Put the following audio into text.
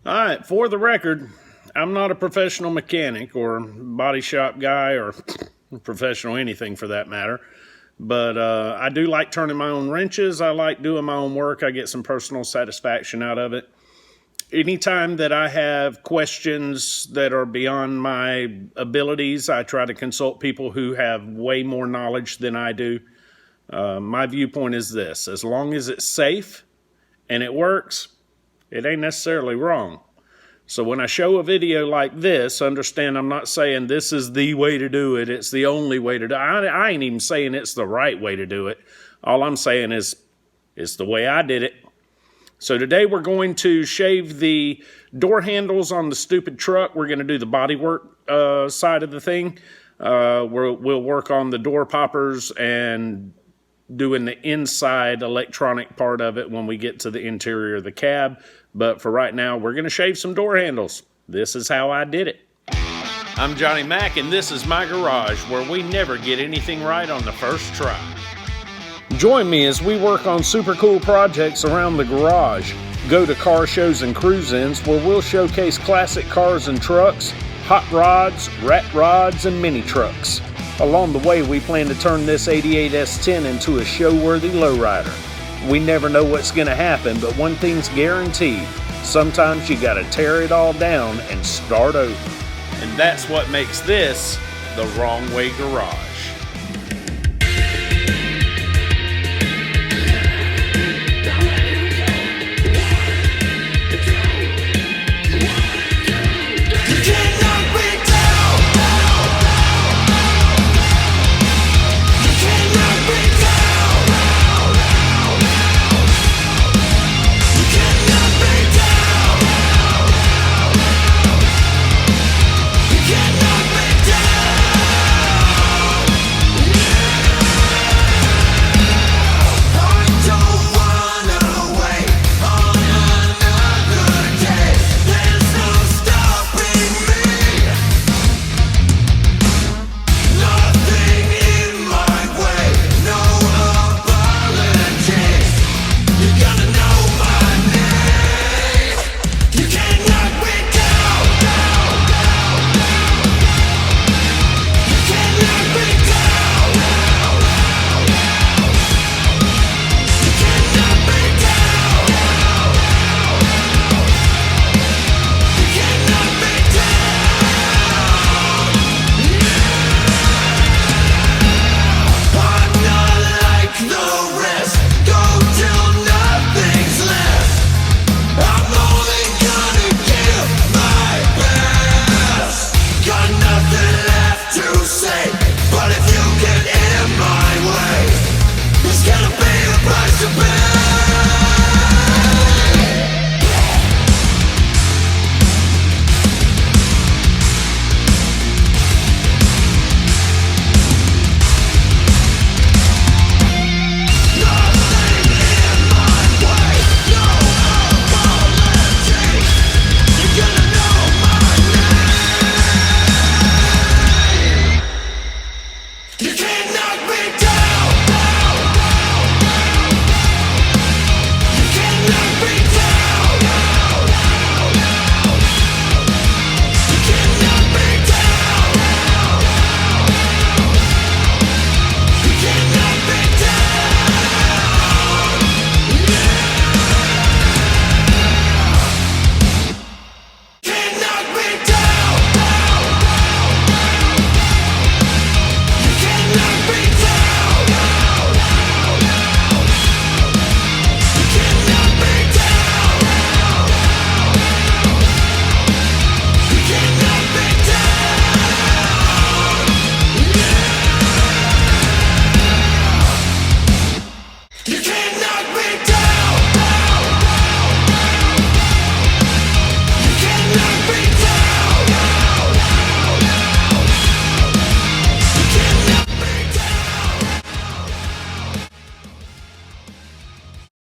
All right, for the record, I'm not a professional mechanic or body shop guy or professional anything for that matter. But I do like turning my own wrenches. I like doing my own work. I get some personal satisfaction out of it. Anytime that I have questions that are beyond my abilities, I try to consult people who have way more knowledge than I do. My viewpoint is this: as long as it's safe and it works, it ain't necessarily wrong. So when I show a video like this, understand I'm not saying this is the way to do it. It's the only way to do it. I ain't even saying it's the right way to do it. All I'm saying is it's the way I did it. So today we're going to shave the door handles on the stupid truck. We're going to do the body work side of the thing. We'll work on the door poppers and doing the inside electronic part of it when we get to the interior of the cab. But for right now, we're going to shave some door handles. This is how I did it. I'm Johnny Mac, and this is my garage, where we never get anything right on the first try. Join me as we work on super cool projects around the garage. Go to car shows and cruise-ins where we'll showcase classic cars and trucks, hot rods, rat rods, and mini trucks. Along the way, we plan to turn this 88 S10 into a show-worthy lowrider. We never know what's going to happen, but one thing's guaranteed. Sometimes you got to tear it all down and start over. And that's what makes this the Wrong Way Garage.